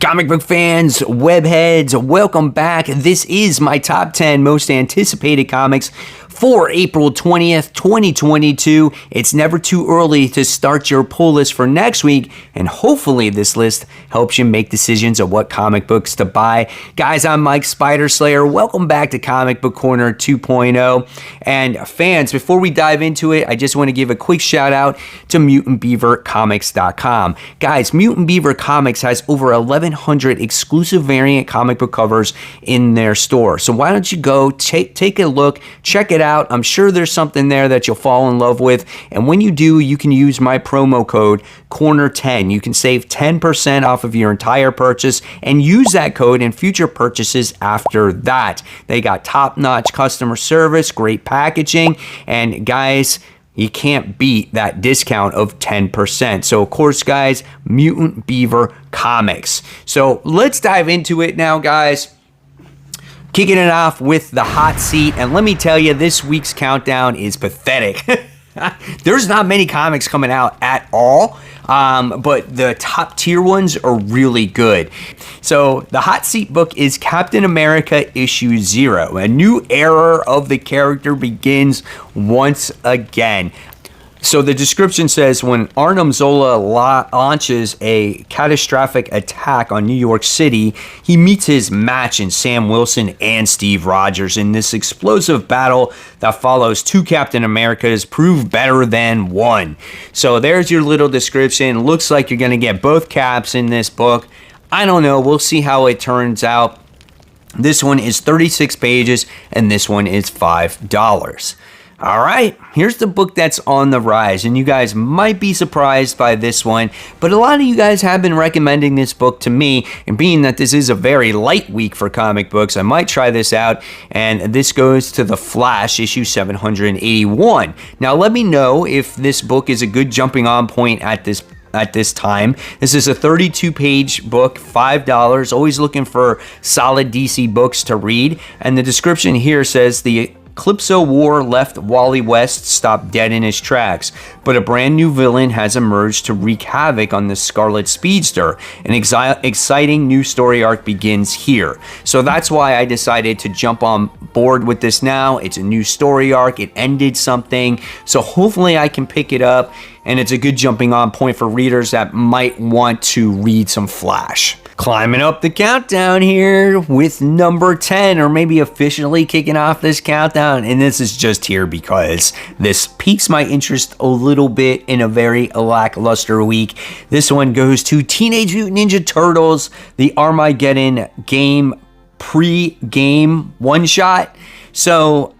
Comic book fans, webheads, welcome back. This is my top 10 most anticipated comics for April 20th, 2022. It's never too early to start your pull list for next week, and hopefully this list helps you make decisions of what comic books to buy. Guys, I'm Mike Spider Slayer. Welcome back to Comic Book Corner 2.0. And fans, before we dive into it, I just want to give a quick shout out to MutantBeaverComics.com. Guys, Mutant Beaver Comics has over 1,100 exclusive variant comic book covers in their store. So why don't you go take a look, check it out. I'm sure there's something there that you'll fall in love with. And when you do, you can use my promo code CORNER10. You can save 10% off of your entire purchase and use that code in future purchases after that. They got top-notch customer service, great packaging, and guys, you can't beat that discount of 10%. So, of course, guys, Mutant Beaver Comics. So, let's dive into it now, guys. Kicking it off with the hot seat. And let me tell you, this week's countdown is pathetic. There's not many comics coming out at all, but the top tier ones are really good. So the hot seat book is Captain America issue 0. A new era of the character begins once again. So the description says, when Arnim Zola launches a catastrophic attack on New York City, he meets his match in Sam Wilson and Steve Rogers. In this explosive battle that follows, two Captain Americas prove better than one. So there's your little description. Looks like you're going to get both Caps in this book. I don't know. We'll see how it turns out. This one is 36 pages, and this one is $5. All right, here's the book that's on the rise, and you guys might be surprised by this one, but a lot of you guys have been recommending this book to me, and being that this is a very light week for comic books, I might try this out, and this goes to The Flash, issue 781. Now, let me know if this book is a good jumping on point at this time. This is a 32-page book, $5. Always looking for solid DC books to read, and the description here says the Calypso War left Wally West stopped dead in his tracks, but a brand new villain has emerged to wreak havoc on the Scarlet Speedster. An exciting new story arc begins here. So that's why I decided to jump on board with this now. It's a new story arc. It ended something. So hopefully I can pick it up, and it's a good jumping on point for readers that might want to read some Flash. Climbing up the countdown here with number 10, or maybe officially kicking off this countdown. And this is just here because this piques my interest a little bit in a very lackluster week. This one goes to Teenage Mutant Ninja Turtles, the Armageddon game pre-game one-shot. So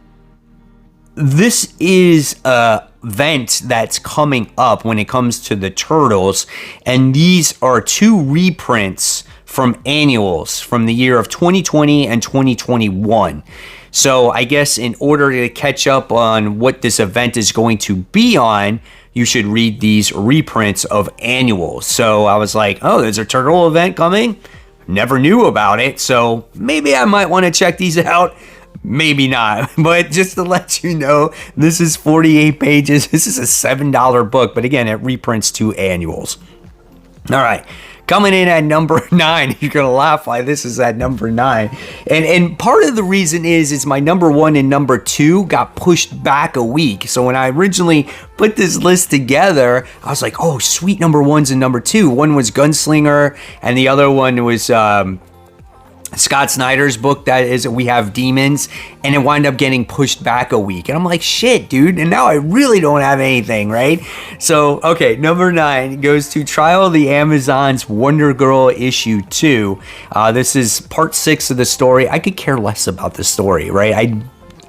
this is a event that's coming up when it comes to the Turtles, and these are two reprints from annuals from the year of 2020 and 2021. So I guess in order to catch up on what this event is going to be on, you should read these reprints of annuals. So I was like, oh, there's a Turtle event coming? Never knew about it, so maybe I might want to check these out. Maybe not, but just to let you know, this is 48 pages. This is a $7 book, but again, it reprints two annuals. All right, coming in at number 9. You're gonna laugh why this is at number 9, and part of the reason is my number 1 and number 2 got pushed back a week. So when I originally put this list together, I was like, oh, sweet, number 1's and number 2. One was Gunslinger, and the other one was Scott Snyder's book that is We Have Demons, and it wound up getting pushed back a week. And I'm like, shit, dude, and now I really don't have anything, right? So, okay, number 9 goes to Trial of the Amazons Wonder Girl issue 2. This is part 6 of the story. I could care less about the story, right? I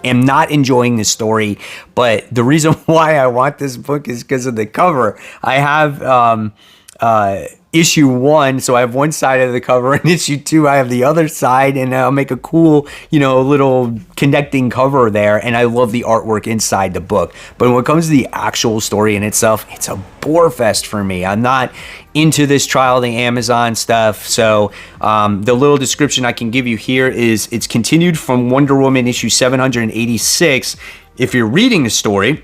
am not enjoying the story, but the reason why I want this book is because of the cover. I have issue 1, so I have one side of the cover, and issue 2 I have the other side, and I'll make a cool, little connecting cover there, and I love the artwork inside the book. But when it comes to the actual story in itself, it's a bore fest for me. I'm not into this Trial of the Amazon stuff, so the little description I can give you here is it's continued from Wonder Woman issue 786. If you're reading the story,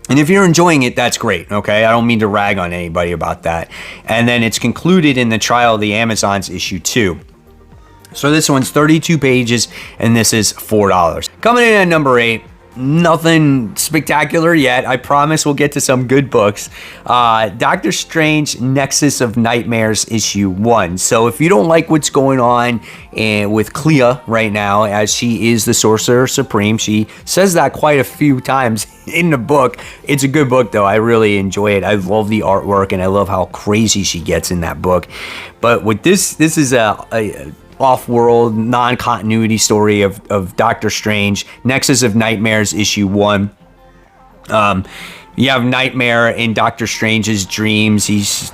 And if you're enjoying it, that's great, okay? I don't mean to rag on anybody about that. And then it's concluded in the Trial of the Amazons issue 2. So this one's 32 pages, and this is $4. Coming in at number 8, nothing spectacular yet. I promise we'll get to some good books. Doctor Strange Nexus of Nightmares issue 1. So if you don't like what's going on with Clea right now, as she is the Sorcerer Supreme, she says that quite a few times in the book. It's a good book though. I really enjoy it. I love the artwork and I love how crazy she gets in that book. But with this is a off-world, non-continuity story of Doctor Strange, Nexus of Nightmares, issue 1. You have Nightmare in Doctor Strange's dreams. He's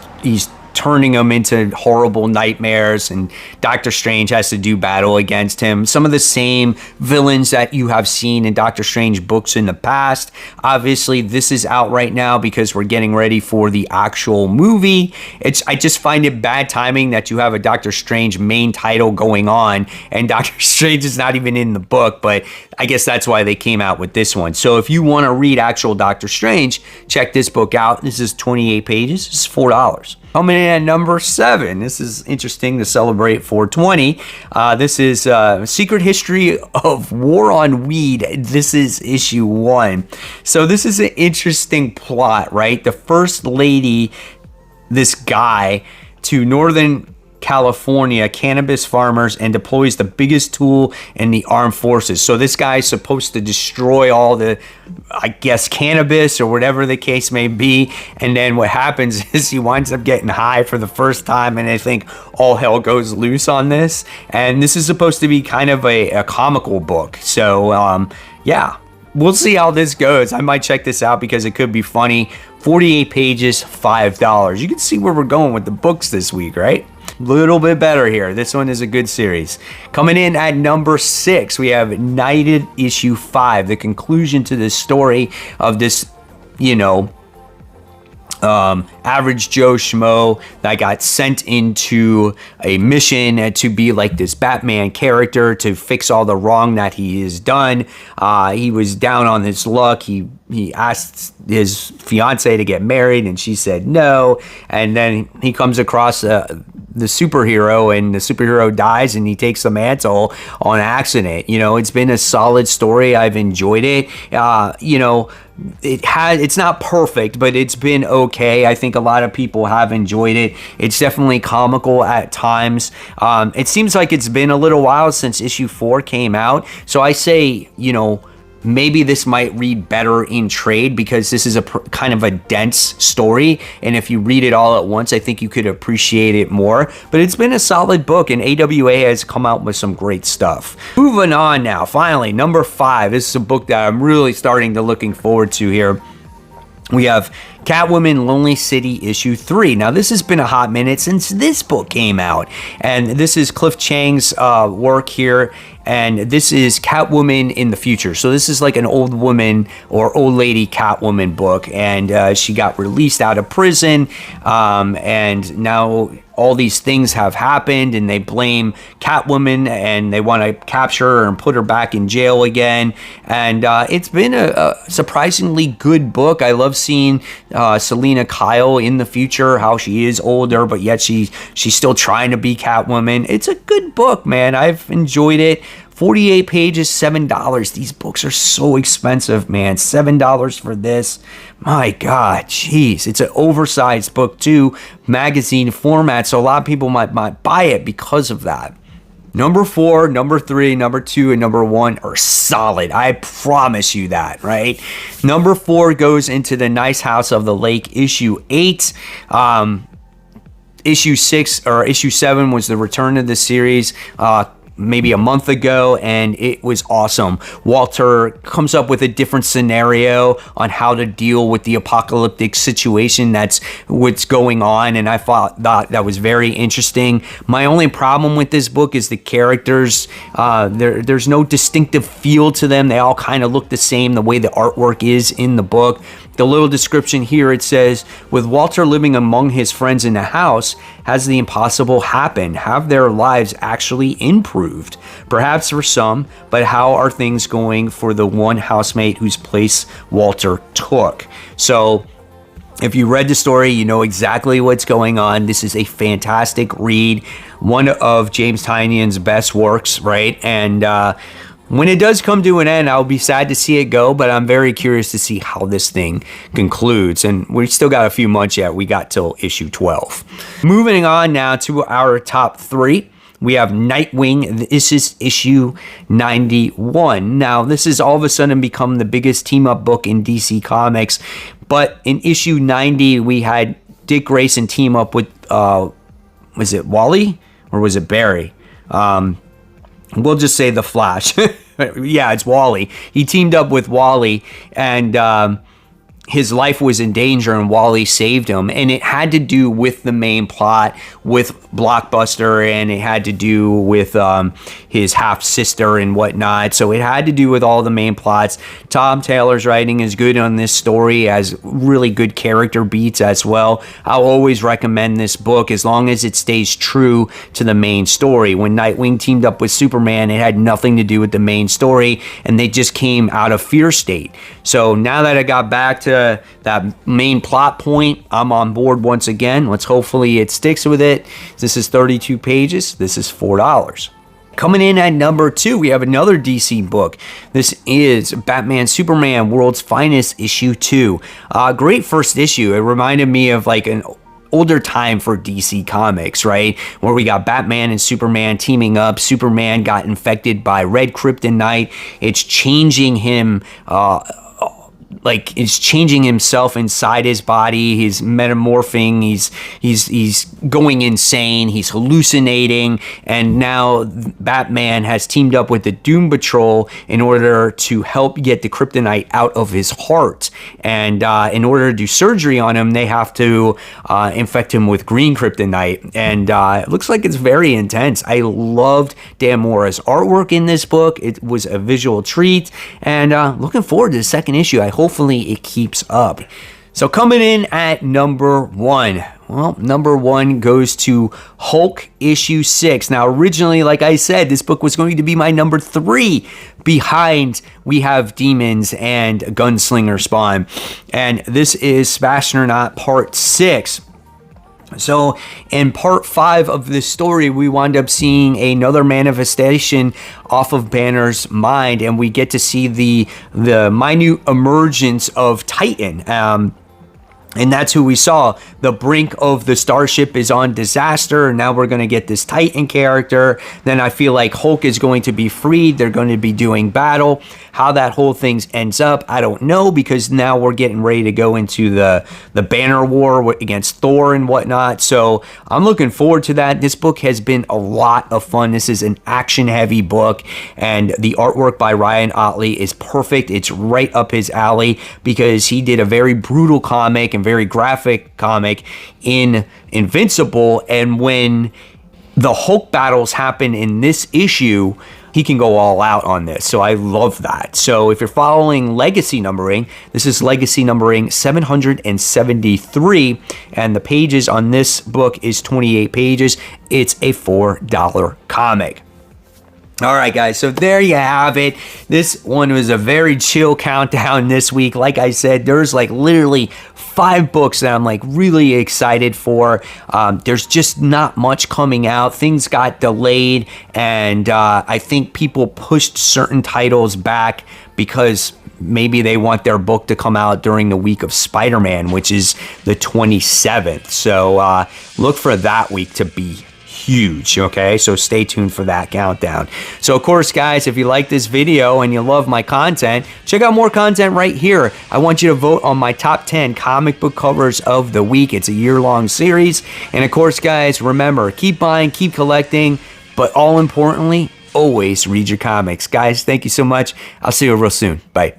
turning them into horrible nightmares, and Doctor Strange has to do battle against him. Some of the same villains that you have seen in Doctor Strange books in the past. Obviously, this is out right now because we're getting ready for the actual movie. I just find it bad timing that you have a Doctor Strange main title going on, and Doctor Strange is not even in the book, but I guess that's why they came out with this one. So if you want to read actual Doctor Strange, check this book out. This is 28 pages. It's $4. Coming in at number 7. This is interesting to celebrate 420. This is Secret History of War on Weed. This is issue 1. So this is an interesting plot, right? The first lady, this guy, to Northern California cannabis farmers and deploys the biggest tool in the armed forces. So this guy's supposed to destroy all the, I guess, cannabis or whatever the case may be. And then what happens is he winds up getting high for the first time, and I think all hell goes loose on this. And this is supposed to be kind of a comical book. So yeah, we'll see how this goes. I might check this out because it could be funny. 48 pages, $5. You can see where we're going with the books this week, right? Little bit better here. This one is a good series. Coming in at number 6, we have Knighted issue 5, the conclusion to the story of this, average Joe Schmo that got sent into a mission to be like this Batman character to fix all the wrong that he has done. He was down on his luck. He asked his fiance to get married and she said no. And then he comes across the superhero, and the superhero dies and he takes the mantle on accident. It's been a solid story. I've enjoyed it. It's not perfect, but it's been okay. I think a lot of people have enjoyed it. It's definitely comical at times. It seems like it's been a little while since issue 4 came out. So I say, maybe this might read better in trade because this is a kind of a dense story. And if you read it all at once, I think you could appreciate it more. But it's been a solid book, and AWA has come out with some great stuff. Moving on now, finally, number 5. This is a book that I'm really starting to looking forward to here. We have Catwoman Lonely City issue 3. Now, this has been a hot minute since this book came out. And this is Cliff Chang's work here. And this is Catwoman in the future. So this is like an old woman or old lady Catwoman book. And she got released out of prison. And now all these things have happened, and they blame Catwoman, and they want to capture her and put her back in jail again. And it's been a surprisingly good book. I love seeing Selena Kyle in the future, how she is older, but yet she's still trying to be Catwoman. It's a good book, man. I've enjoyed it. 48 pages, $7. These books are so expensive, man. $7 for this. My God, jeez. It's an oversized book too, magazine format, so a lot of people might buy it because of that. Number 4, number 3, number 2, and number 1 are solid. I promise you that, right? Number 4 goes into the Nice House of the Lake, issue 8. Issue 6 or issue 7 was the return of the series. Maybe a month ago, and it was awesome. Walter comes up with a different scenario on how to deal with the apocalyptic situation that's what's going on, and I thought that was very interesting. My only problem with this book is the characters. There's no distinctive feel to them. They all kind of look the same, the way the artwork is in the book. The little description here, it says, with Walter living among his friends in the house, has the impossible happen? Have their lives actually improved? Perhaps for some, but how are things going for the one housemate whose place Walter took? So if you read the story, you know exactly what's going on. This is a fantastic read, one of James Tynion's best works, right? And when it does come to an end, I'll be sad to see it go, but I'm very curious to see how this thing concludes. And we still got a few months yet. We got till issue 12. Moving on now to our top 3. We have Nightwing. This is issue 91. Now, this has all of a sudden become the biggest team-up book in DC Comics. But in issue 90, we had Dick Grayson team up with, was it Wally or was it Barry? We'll just say the Flash. Yeah, it's Wally. He teamed up with Wally, and his life was in danger, and Wally saved him. And it had to do with the main plot with Blockbuster, and it had to do with his half-sister and whatnot. So it had to do with all the main plots. Tom Taylor's writing is good on this story, has really good character beats as well. I'll always recommend this book as long as it stays true to the main story. When Nightwing teamed up with Superman, it had nothing to do with the main story, and they just came out of fear state. So now that I got back to that main plot point, I'm on board once again. Let's hopefully it sticks with it. This is 32 pages. This is $4. Coming in at number 2, we have another DC book. This is Batman Superman World's Finest issue 2. Great first issue. It reminded me of like an older time for DC Comics, right? Where we got Batman and Superman teaming up. Superman got infected by red kryptonite. It's changing him, it's changing himself inside his body. He's metamorphing. He's going insane. He's hallucinating. And now Batman has teamed up with the Doom Patrol in order to help get the kryptonite out of his heart. And in order to do surgery on him, they have to infect him with green kryptonite. And it looks like it's very intense. I loved Dan Mora's artwork in this book. It was a visual treat. And looking forward to the second issue. Hopefully it keeps up. So coming in at number 1. Well, number 1 goes to Hulk issue 6. Now, originally, like I said, this book was going to be my number 3. Behind, we have Demons and Gunslinger Spawn. And this is Smash or Not Part 6. So in part 5 of this story, we wind up seeing another manifestation off of Banner's mind, and we get to see the minute emergence of Titan. And that's who we saw. The brink of the starship is on disaster. Now we're going to get this Titan character. Then I feel like Hulk is going to be freed. They're going to be doing battle. How that whole thing ends up, I don't know, because now we're getting ready to go into the Banner War against Thor and whatnot. So I'm looking forward to that. This book has been a lot of fun. This is an action-heavy book, and the artwork by Ryan Otley is perfect. It's right up his alley because he did a very brutal comic and very graphic comic in Invincible, and when the Hulk battles happen in this issue, he can go all out on this. So I love that. So if you're following legacy numbering, this is legacy numbering 773, and the pages on this book is 28 pages. It's a $4 comic. All right, guys, so there you have it. This one was a very chill countdown this week. Like I said, there's like literally 5 books that I'm like really excited for. There's just not much coming out. Things got delayed, and I think people pushed certain titles back because maybe they want their book to come out during the week of Spider-Man, which is the 27th. So look for that week to be huge, okay? So stay tuned for that countdown. So of course, guys, if you like this video and you love my content, check out more content right here. I want you to vote on my top 10 comic book covers of the week. It's a year-long series. And of course, guys, remember, keep buying, keep collecting, but all importantly, always read your comics. Guys, thank you so much. I'll see you real soon. Bye.